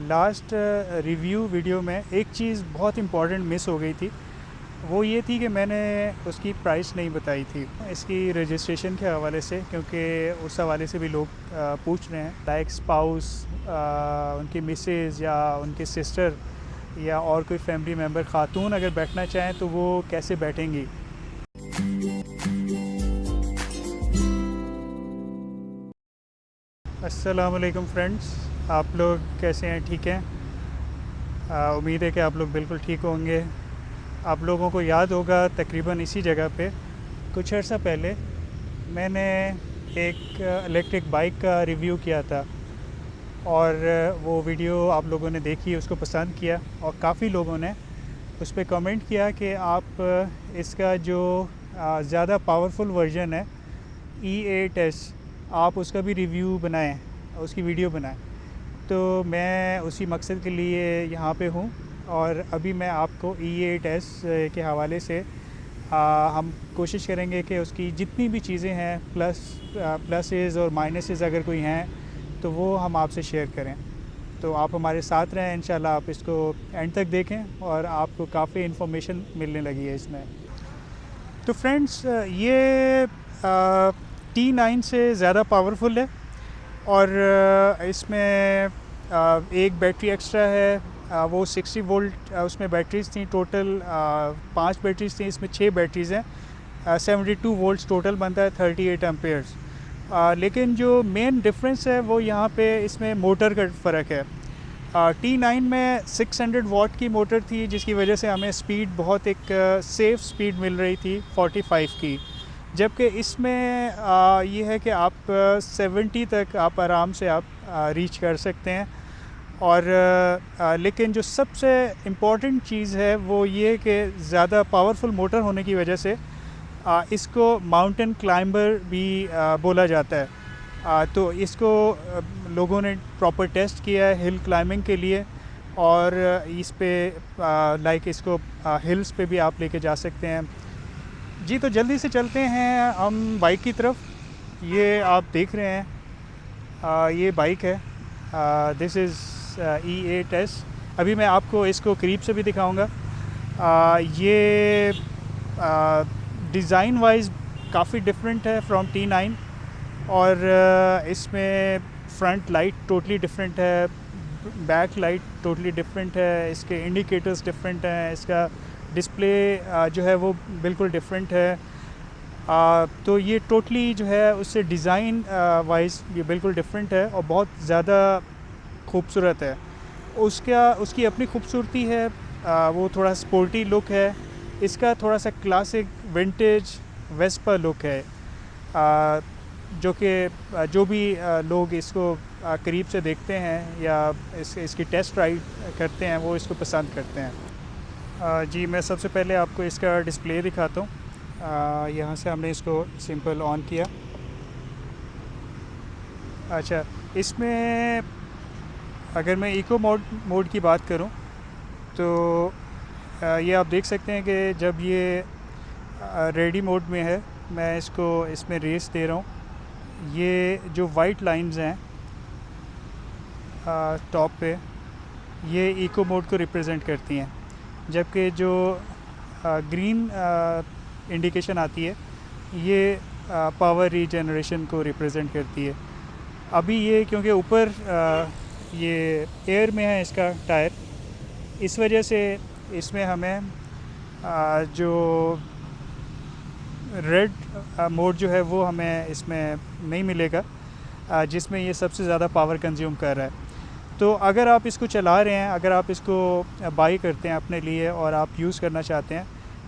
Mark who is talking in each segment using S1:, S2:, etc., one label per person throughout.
S1: Last review video में एक चीज़ बहुत इम्पॉर्टेंट मिस हो गई थी। वो ये थी कि मैंने उसकी प्राइस नहीं बताई थी इसकी रजिस्ट्रेशन के हवाले से, क्योंकि उस हवाले से भी लोग पूछ रहे हैं, लाइक स्पाउस, उनकी मिसेज़ या उनकी सिस्टर या और कोई फैमिली मेम्बर ख़ातून अगर बैठना चाहें तो वो कैसे बैठेंगी। अस्सलाम वालेकुम फ्रेंड्स, आप लोग कैसे हैं? ठीक हैं? उम्मीद है कि आप लोग बिल्कुल ठीक होंगे। आप लोगों को याद होगा तकरीबन इसी जगह पे कुछ अर्सा पहले मैंने एक इलेक्ट्रिक बाइक का रिव्यू किया था और वो वीडियो आप लोगों ने देखी, उसको पसंद किया और काफ़ी लोगों ने उस पर कमेंट किया कि आप इसका जो ज़्यादा पावरफुल वर्जन है E8S, आप उसका भी रिव्यू बनाएं, उसकी वीडियो बनाएं। तो मैं उसी मकसद के लिए यहाँ पे हूँ और अभी मैं आपको E8S के हवाले से हम कोशिश करेंगे कि उसकी जितनी भी चीज़ें हैं, प्लसेस और माइनसेस अगर कोई हैं तो वो हम आपसे शेयर करें। तो आप हमारे साथ रहें, इंशाल्लाह आप इसको एंड तक देखें और आपको काफ़ी इन्फॉर्मेशन मिलने लगी है इसमें। तो फ्रेंड्स, ये T9 से ज़्यादा पावरफुल है और इसमें एक बैटरी एक्स्ट्रा है, वो 60 वोल्ट उसमें बैटरीज़ थी। टोटल 5 बैटरीज़ थी, इसमें 6 बैटरीज़ हैं। 72 वोल्ट्स टोटल बनता है, 38 एम्पेयर्स। लेकिन जो मेन डिफरेंस है वो यहाँ पे इसमें मोटर का फ़र्क है। T9 में 600 वाट की मोटर थी, जिसकी वजह से हमें स्पीड बहुत एक सेफ़ स्पीड मिल रही थी 45 की, जबकि इसमें ये है कि आप 70 तक आप आराम से आप रीच कर सकते हैं। और लेकिन जो सबसे इम्पॉर्टेंट चीज़ है वो ये कि ज़्यादा पावरफुल मोटर होने की वजह से इसको माउंटेन क्लाइंबर भी बोला जाता है। तो इसको लोगों ने प्रॉपर टेस्ट किया है हिल क्लाइंबिंग के लिए और इस पे लाइक इसको हिल्स पे भी आप लेके जा सकते हैं। जी, तो जल्दी से चलते हैं हम बाइक की तरफ। ये आप देख रहे हैं, ये बाइक है, दिस इज़ E8S। अभी मैं आपको इसको करीब से भी दिखाऊंगा। ये डिज़ाइन वाइज काफ़ी डिफरेंट है फ्रॉम T9 और इसमें फ्रंट लाइट टोटली डिफरेंट है, बैक लाइट टोटली डिफरेंट है, इसके इंडिकेटर्स डिफरेंट हैं, इसका डिस्प्ले जो है वो बिल्कुल डिफरेंट है। तो ये टोटली जो है उससे डिज़ाइन वाइज ये बिल्कुल डिफरेंट है और बहुत ज़्यादा खूबसूरत है। उसकी अपनी खूबसूरती है, वो थोड़ा स्पोर्टी लुक है, इसका थोड़ा सा क्लासिक विंटेज वेस्पा लुक है, जो कि जो भी लोग इसको करीब से देखते हैं या इसकी टेस्ट राइड करते हैं वो इसको पसंद करते हैं। जी, मैं सबसे पहले आपको इसका डिस्प्ले दिखाता हूँ। यहाँ से हमने इसको सिंपल ऑन किया। अच्छा, इसमें अगर मैं इको मोड की बात करूँ तो ये आप देख सकते हैं कि जब ये रेडी मोड में है, मैं इसमें रेस दे रहा हूँ। ये जो वाइट लाइंस हैं टॉप पे, ये इको मोड को रिप्रेजेंट करती हैं, जबकि जो ग्रीन इंडिकेशन आती है ये पावर रीजनरेशन को रिप्रेजेंट करती है। अभी ये क्योंकि ऊपर ये एयर में है इसका टायर, इस वजह से इसमें हमें जो रेड मोड जो है वो हमें इसमें नहीं मिलेगा, जिसमें ये सबसे ज़्यादा पावर कंज्यूम कर रहा है। तो अगर आप इसको चला रहे हैं, अगर आप इसको बाई करते हैं अपने लिए और आप यूज़ करना चाहते हैं,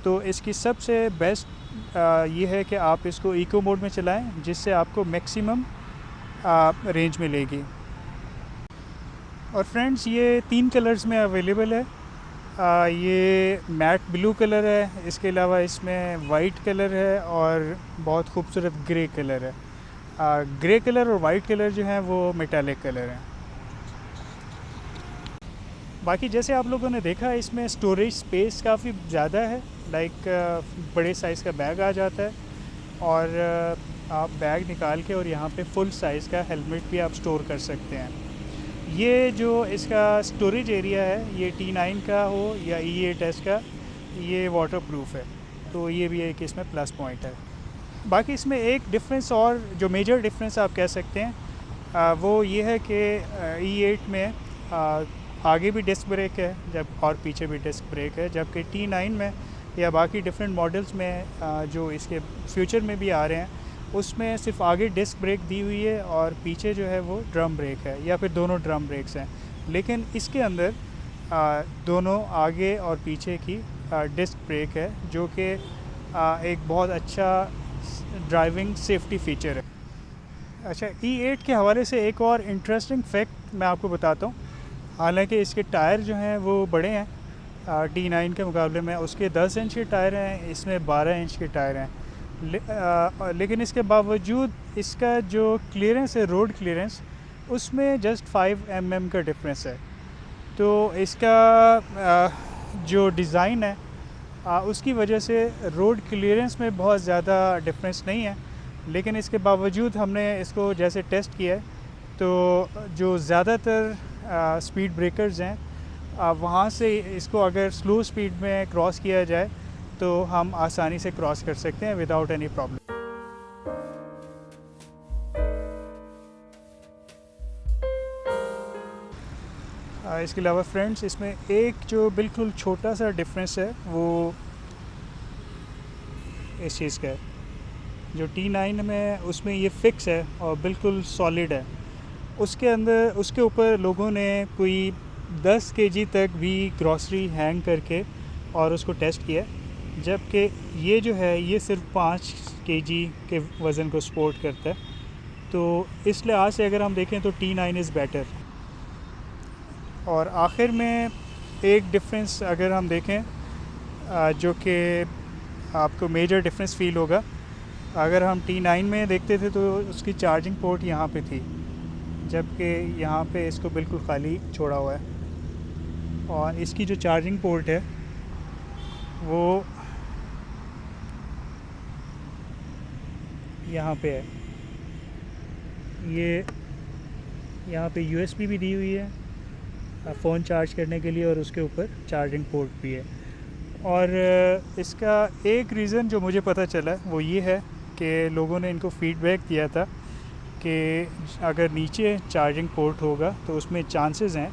S1: तो इसकी सबसे बेस्ट ये है कि आप इसको इको मोड में चलाएं, जिससे आपको मैक्सिमम रेंज मिलेगी। और फ्रेंड्स, ये 3 कलर्स में अवेलेबल है। ये मैट ब्लू कलर है, इसके अलावा इसमें वाइट कलर है और बहुत खूबसूरत ग्रे कलर है। ग्रे कलर और वाइट कलर जो हैं वो मेटालिक कलर हैं। बाकी जैसे आप लोगों ने देखा, इसमें स्टोरेज स्पेस काफ़ी ज़्यादा है, लाइक बड़े साइज़ का बैग आ जाता है और आप बैग निकाल के और यहाँ पे फुल साइज़ का हेलमेट भी आप स्टोर कर सकते हैं। ये जो इसका स्टोरेज एरिया है, ये T9 का हो या E8S का, ये वाटर प्रूफ है, तो ये भी एक इसमें प्लस पॉइंट है। बाकी इसमें एक डिफरेंस और जो मेजर डिफरेंस आप कह सकते हैं वो ये है कि E8 में आगे भी डिस्क ब्रेक है जब और पीछे भी डिस्क ब्रेक है, जबकि T9 में या बाकी डिफरेंट मॉडल्स में जो इसके फ्यूचर में भी आ रहे हैं उसमें सिर्फ आगे डिस्क ब्रेक दी हुई है और पीछे जो है वो ड्रम ब्रेक है या फिर दोनों ड्रम ब्रेक्स हैं। लेकिन इसके अंदर दोनों आगे और पीछे की डिस्क ब्रेक है, जो कि एक बहुत अच्छा ड्राइविंग सेफ्टी फीचर है। अच्छा, E8 के हवाले से एक और इंटरेस्टिंग फैक्ट मैं आपको बताता हूँ। हालांकि इसके टायर जो हैं वो बड़े हैं T9 के मुकाबले में, उसके 10 इंच के टायर हैं, इसमें 12 इंच के टायर हैं। लेकिन इसके बावजूद इसका जो क्लियरेंस है, रोड क्लियरेंस, उसमें जस्ट 5 mm का डिफरेंस है। तो इसका जो डिज़ाइन है उसकी वजह से रोड क्लियरेंस में बहुत ज़्यादा डिफरेंस नहीं है। लेकिन इसके बावजूद हमने इसको जैसे टेस्ट किया है, तो जो ज़्यादातर स्पीड ब्रेकर्स हैं वहाँ से इसको अगर स्लो स्पीड में क्रॉस किया जाए तो हम आसानी से क्रॉस कर सकते हैं विदाउट एनी प्रॉब्लम। इसके अलावा फ्रेंड्स, इसमें एक जो बिल्कुल छोटा सा डिफरेंस है वो इस चीज़ का है। जो T9 में उसमें ये फ़िक्स है और बिल्कुल सॉलिड है, उसके अंदर उसके ऊपर लोगों ने कोई 10 kg तक भी ग्रॉसरी हैंग करके और उसको टेस्ट किया, जबकि ये जो है ये सिर्फ 5 kg के वज़न को सपोर्ट करता है। तो इस लिहाज से अगर हम देखें तो T9 इज़ बेटर। और आखिर में एक डिफरेंस अगर हम देखें जो कि आपको मेजर डिफरेंस फ़ील होगा, अगर हम T9 में देखते थे तो उसकी चार्जिंग पोर्ट यहाँ पे थी, जबकि यहाँ पे इसको बिल्कुल खाली छोड़ा हुआ है। और इसकी जो चार्जिंग पोर्ट है वो यहाँ पे है, ये यहाँ पे USB भी दी हुई है फ़ोन चार्ज करने के लिए और उसके ऊपर चार्जिंग पोर्ट भी है। और इसका एक रीज़न जो मुझे पता चला वो ये है कि लोगों ने इनको फ़ीडबैक दिया था कि अगर नीचे चार्जिंग पोर्ट होगा तो उसमें चांसेस हैं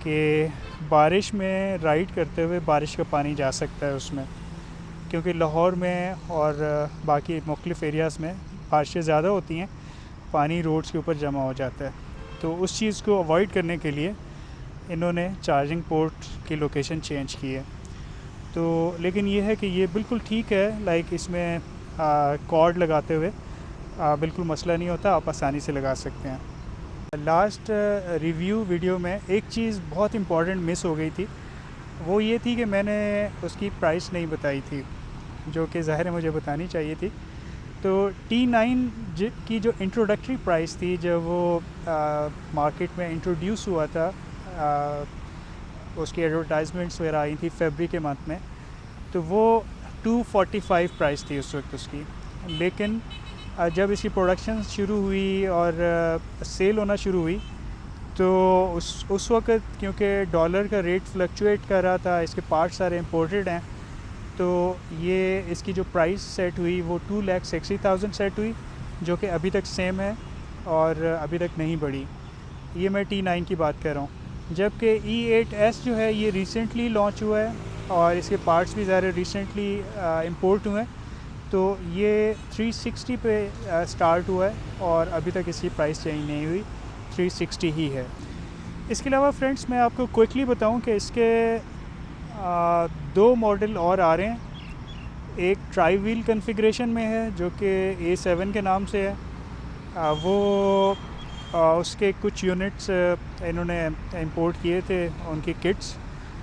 S1: कि बारिश में राइड करते हुए बारिश का पानी जा सकता है उसमें, क्योंकि लाहौर में और बाकी मुख्तलिफ़ एरियाज़ में बारिशें ज़्यादा होती हैं, पानी रोड्स के ऊपर जमा हो जाता है। तो उस चीज़ को अवॉइड करने के लिए इन्होंने चार्जिंग पोर्ट की लोकेशन चेंज की है। तो लेकिन ये है कि ये बिल्कुल ठीक है, लाइक इसमें कॉर्ड लगाते हुए बिल्कुल मसला नहीं होता, आप आसानी से लगा सकते हैं। लास्ट रिव्यू वीडियो में एक चीज़ बहुत इम्पॉर्टेंट मिस हो गई थी, वो ये थी कि मैंने उसकी प्राइस नहीं बताई थी, जो कि ज़ाहिर है मुझे बतानी चाहिए थी। तो T9 की जो इंट्रोडक्टरी प्राइस थी जब वो मार्केट में इंट्रोड्यूस हुआ था, उसकी एडवर्टाइजमेंट्स वगैरह आई थी फरवरी के मंथ में, तो वो 245 प्राइस थी उस वक्त उसकी। लेकिन जब इसकी प्रोडक्शन शुरू हुई और सेल होना शुरू हुई तो उस वक्त क्योंकि डॉलर का रेट फ्लक्चुएट कर रहा था, इसके पार्ट्स सारे इंपोर्टेड हैं, तो ये इसकी जो प्राइस सेट हुई वो 2,60,000 सेट हुई, जो कि अभी तक सेम है और अभी तक नहीं बढ़ी। ये मैं T9 की बात कर रहा हूँ। जबकि E8S जो है ये रिसेंटली लॉन्च हुआ है और इसके पार्ट्स भी ज़्यादा रिसेंटली इंपोर्ट हुए हैं, तो ये 360 पे स्टार्ट हुआ है और अभी तक इसकी प्राइस चेंज नहीं हुई, 360 ही है। इसके अलावा फ्रेंड्स मैं आपको क्विकली बताऊं कि इसके 2 मॉडल और आ रहे हैं। एक ट्राई व्हील कन्फिग्रेशन में है जो कि A7 के नाम से है। वो उसके कुछ यूनिट्स इन्होंने इंपोर्ट किए थे, उनकी किट्स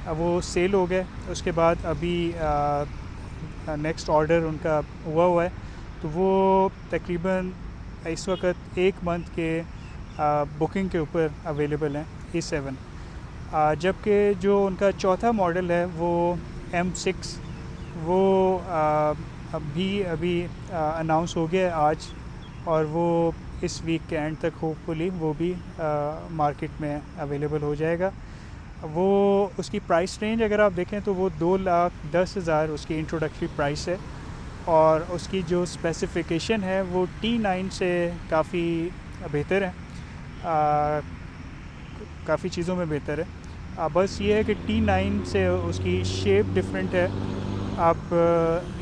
S1: वो सेल हो गए। उसके बाद अभी नेक्स्ट ऑर्डर उनका हुआ है, तो वो तकरीबन इस वक्त 1 मंथ के बुकिंग के ऊपर अवेलेबल हैं A7। जबकि जो उनका चौथा मॉडल है वो M6, वो अभी अनाउंस हो गया आज, और वो इस वीक के एंड तक होपफुली वो भी मार्केट में अवेलेबल हो जाएगा। वो उसकी प्राइस रेंज अगर आप देखें तो वो 2,10,000 उसकी इंट्रोडक्टरी प्राइस है, और उसकी जो स्पेसिफ़िकेशन है वो T9 से काफ़ी बेहतर है, काफ़ी चीज़ों में बेहतर है। बस ये है कि T9 से उसकी शेप डिफरेंट है। आप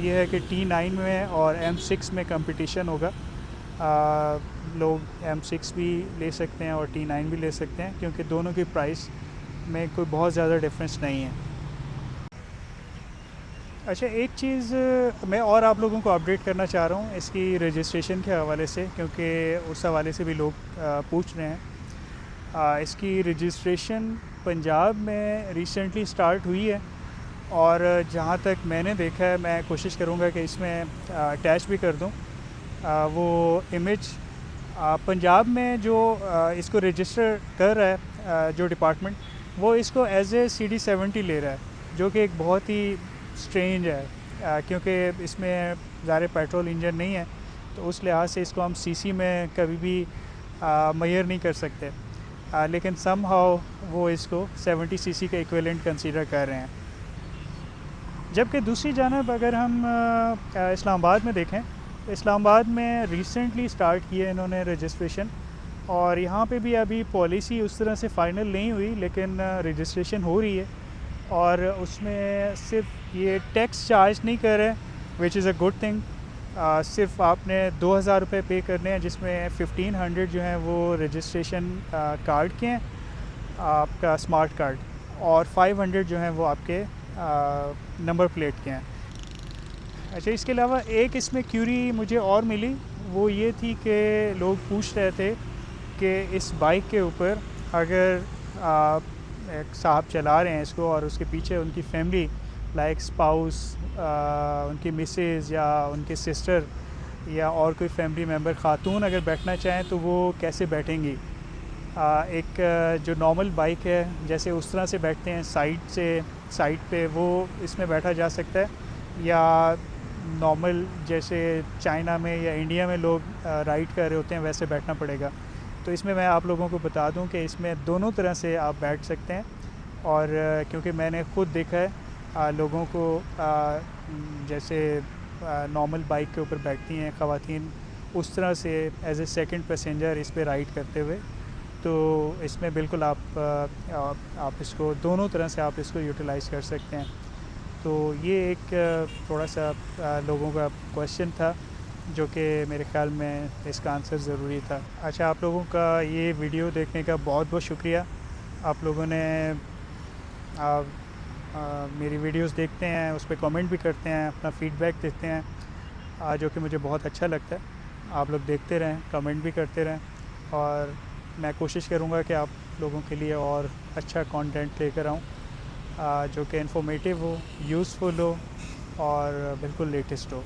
S1: ये है कि T9 में और M6 में कंपटीशन होगा। लोग M6 भी ले सकते हैं और T9 भी ले सकते हैं, क्योंकि दोनों की प्राइस में कोई बहुत ज़्यादा डिफरेंस नहीं है। अच्छा, एक चीज़ मैं और आप लोगों को अपडेट करना चाह रहा हूँ इसकी रजिस्ट्रेशन के हवाले से, क्योंकि उस हवाले से भी लोग पूछ रहे हैं। इसकी रजिस्ट्रेशन पंजाब में रिसेंटली स्टार्ट हुई है, और जहाँ तक मैंने देखा है, मैं कोशिश करूँगा कि इसमें अटैच भी कर दूँ वो इमेज। पंजाब में जो इसको रजिस्टर कर रहा है जो डिपार्टमेंट, वो इसको एज ए CD70 ले रहा है, जो कि एक बहुत ही स्ट्रेंज है, क्योंकि इसमें ज़्यादा पेट्रोल इंजन नहीं है, तो उस लिहाज से इसको हम CC में कभी भी मेजर नहीं कर सकते। लेकिन समहाउ वो इसको 70 CC का इक्विवेलेंट कंसीडर कर रहे हैं। जबकि दूसरी जानब अगर हम इस्लामाबाद में देखें, तो इस्लामाबाद में रिसेंटली स्टार्ट किया इन्होंने रजिस्ट्रेशन, और यहाँ पे भी अभी पॉलिसी उस तरह से फ़ाइनल नहीं हुई, लेकिन रजिस्ट्रेशन हो रही है, और उसमें सिर्फ ये टैक्स चार्ज नहीं कर रहे, which is a good thing. सिर्फ आपने 2,000 रुपये पे करने हैं, जिसमें 1,500 जो हैं वो रजिस्ट्रेशन कार्ड के हैं, आपका स्मार्ट कार्ड, और 500 जो हैं वो आपके नंबर प्लेट के हैं। अच्छा, इसके अलावा एक इसमें क्यूरी मुझे और मिली, वो ये थी कि लोग पूछ रहे थे कि इस बाइक के ऊपर अगर एक साहब चला रहे हैं इसको, और उसके पीछे उनकी फैमिली लाइक स्पाउस, उनकी मिसेज़ या उनके सिस्टर या और कोई फैमिली मेम्बर ख़ातून अगर बैठना चाहें तो वो कैसे बैठेंगी। एक जो नॉर्मल बाइक है जैसे उस तरह से बैठते हैं साइड पे, वो इसमें बैठा जा सकता है, या नॉर्मल जैसे चाइना में या इंडिया में लोग राइड कर रहे होते हैं वैसे बैठना पड़ेगा। तो इसमें मैं आप लोगों को बता दूं कि इसमें दोनों तरह से आप बैठ सकते हैं, और क्योंकि मैंने ख़ुद देखा है लोगों को जैसे नॉर्मल बाइक के ऊपर बैठती हैं ख़वातीन, उस तरह से एज ए सेकंड पैसेंजर इस पे राइड करते हुए, तो इसमें बिल्कुल आप इसको दोनों तरह से आप इसको यूटिलाइज़ कर सकते हैं। तो ये एक थोड़ा सा लोगों का क्वेश्चन था, जो कि मेरे ख़्याल में इसका आंसर ज़रूरी था। अच्छा, आप लोगों का ये वीडियो देखने का बहुत बहुत शुक्रिया। आप लोगों ने मेरी वीडियोस देखते हैं, उस पर कमेंट भी करते हैं, अपना फ़ीडबैक देते हैं, जो कि मुझे बहुत अच्छा लगता है। आप लोग देखते रहें, कमेंट भी करते रहें, और मैं कोशिश करूँगा कि आप लोगों के लिए और अच्छा कंटेंट लेकर आऊँ, जो कि इन्फॉर्मेटिव हो, यूज़फुल हो, और बिल्कुल लेटेस्ट हो।